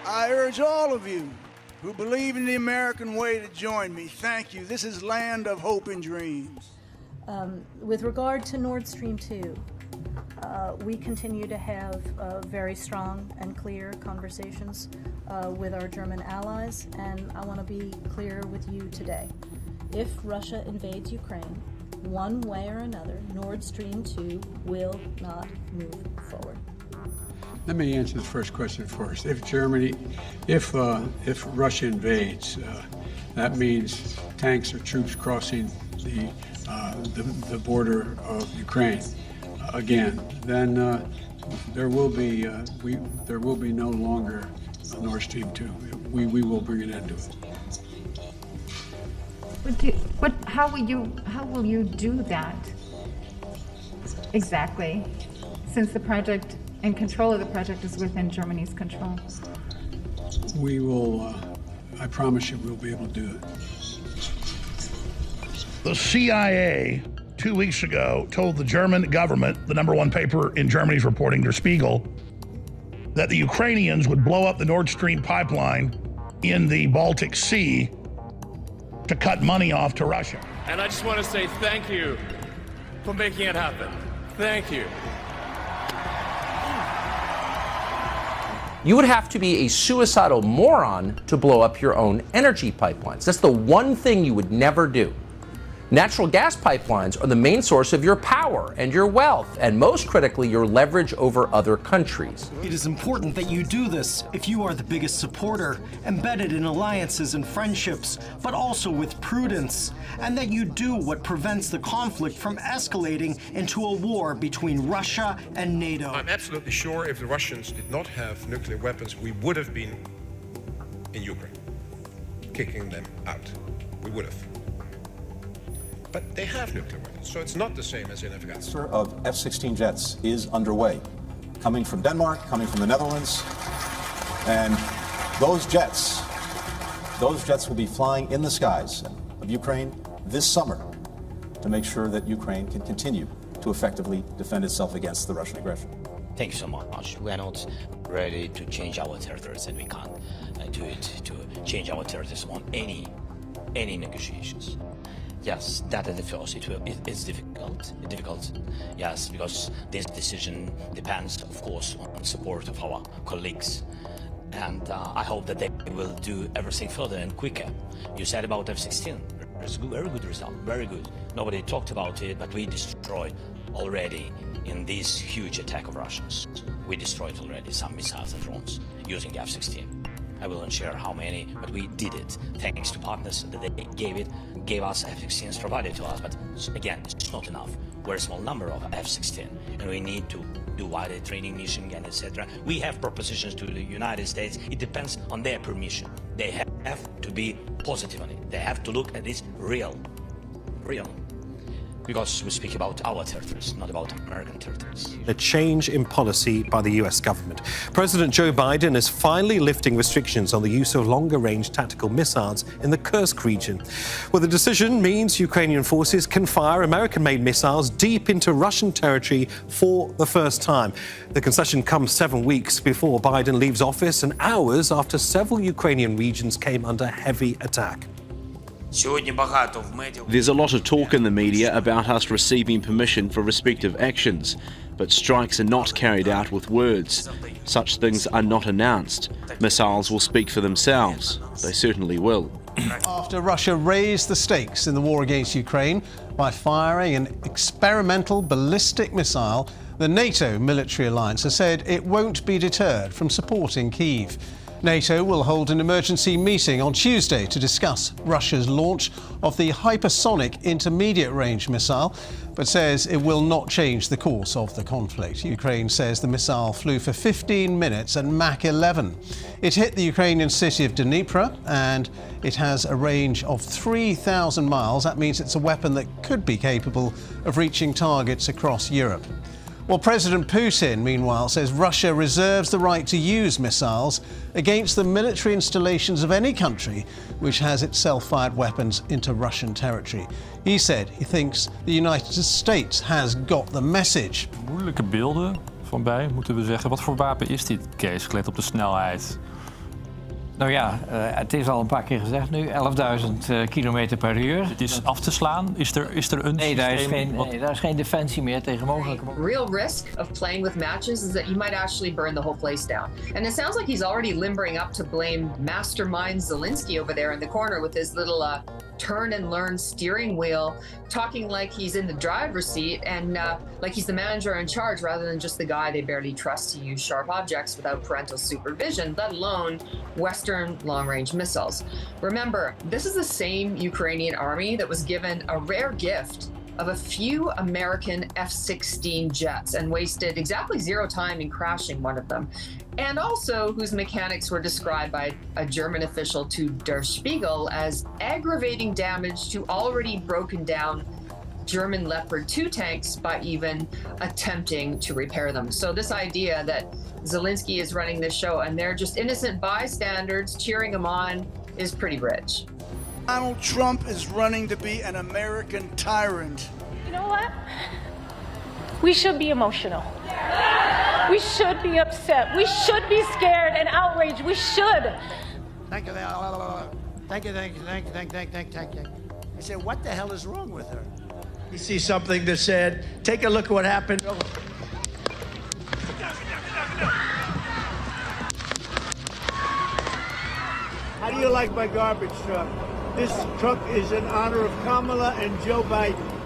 I urge all of you who believe in the American way to join me. Thank you. This is land of hope and dreams. With regard to Nord Stream 2, we continue to have very strong and clear conversations with our German allies, and I want to be clear with you today. If Russia invades Ukraine, one way or another, Nord Stream 2 will not move forward. Let me answer the first question first. If Russia invades, that means tanks or troops crossing the border of Ukraine again. Then there will be no longer a Nord Stream 2. We will bring an end to it. How will you do that exactly? Since the project and control of the project is within Germany's control. We will. I promise you, we'll be able to do it. The CIA 2 weeks ago told the German government, the #1 paper in Germany's reporting, Der Spiegel, that the Ukrainians would blow up the Nord Stream pipeline in the Baltic Sea to cut money off to Russia. And I just want to say thank you for making it happen. Thank you. You would have to be a suicidal moron to blow up your own energy pipelines. That's the one thing you would never do. Natural gas pipelines are the main source of your power and your wealth, and most critically, your leverage over other countries. It is important that you do this if you are the biggest supporter, embedded in alliances and friendships, but also with prudence, and that you do what prevents the conflict from escalating into a war between Russia and NATO. I'm absolutely sure if the Russians did not have nuclear weapons, we would have been in Ukraine, kicking them out. We would have. But they have nuclear weapons, so it's not the same as in Afghanistan. Of F-16 jets is underway, coming from Denmark, coming from the Netherlands, and those jets will be flying in the skies of Ukraine this summer to make sure that Ukraine can continue to effectively defend itself against the Russian aggression. Thank you so much. We are not ready to change our territories, and we can't do it to change our territories on any negotiations. Yes, that is the first. It's difficult. Yes, because this decision depends, of course, on support of our colleagues. And I hope that they will do everything further and quicker. You said about F-16. It's a very good result, very good. Nobody talked about it, but we destroyed already in this huge attack of Russians. We destroyed already some missiles and drones using F-16. I will not share how many, but we did it thanks to partners that they gave us F-16s provided to us. But again, it's not enough. We're a small number of F-16, and we need to do wider training mission and etc. We have propositions to the United States. It depends on their permission. They have to be positive on it. They have to look at this real. Because we speak about our territories, not about American territories. A change in policy by the US government. President Joe Biden is finally lifting restrictions on the use of longer-range tactical missiles in the Kursk region. Well, the decision means Ukrainian forces can fire American-made missiles deep into Russian territory for the first time. The concession comes 7 weeks before Biden leaves office and hours after several Ukrainian regions came under heavy attack. There's a lot of talk in the media about us receiving permission for respective actions, but strikes are not carried out with words. Such things are not announced. Missiles will speak for themselves. They certainly will. After Russia raised the stakes in the war against Ukraine by firing an experimental ballistic missile, the NATO military alliance has said it won't be deterred from supporting Kyiv. NATO will hold an emergency meeting on Tuesday to discuss Russia's launch of the hypersonic intermediate-range missile, but says it will not change the course of the conflict. Ukraine says the missile flew for 15 minutes at Mach 11. It hit the Ukrainian city of Dnipro, and it has a range of 3,000 miles. That means it's a weapon that could be capable of reaching targets across Europe. Well, President Putin, meanwhile, says Russia reserves the right to use missiles against the military installations of any country which has its self-fired weapons into Russian territory. He said he thinks the United States has got the message. Moeilijke beelden van bij, moeten we zeggen. Wat voor wapen is dit, Kees, gelet op de snelheid Nou ja, het is al een paar keer gezegd nu, 11.000 kilometer per uur. Het is af te slaan. Is er een Nee, daar is geen defensie meer tegen mogelijk. Real risk of playing with matches is that you might actually burn the whole place down. And it sounds like he's already limbering up to blame mastermind Zelensky over there in the corner with his little turn and learn steering wheel, talking like he's in the driver's seat and like he's the manager in charge rather than just the guy they barely trust to use sharp objects without parental supervision, let alone Western long-range missiles. Remember, this is the same Ukrainian army that was given a rare gift of a few American F-16 jets and wasted exactly 0 time in crashing one of them, and also whose mechanics were described by a German official to Der Spiegel as aggravating damage to already broken down German Leopard 2 tanks by even attempting to repair them. So this idea that Zelensky is running this show and they're just innocent bystanders cheering him on is pretty rich. Donald Trump is running to be an American tyrant. You know what? We should be emotional. We should be upset. We should be scared and outraged. We should. Thank you. Thank you. I said, what the hell is wrong with her? You see something that said, take a look at what happened. How do you like my garbage truck? This truck is in honor of Kamala and Joe Biden.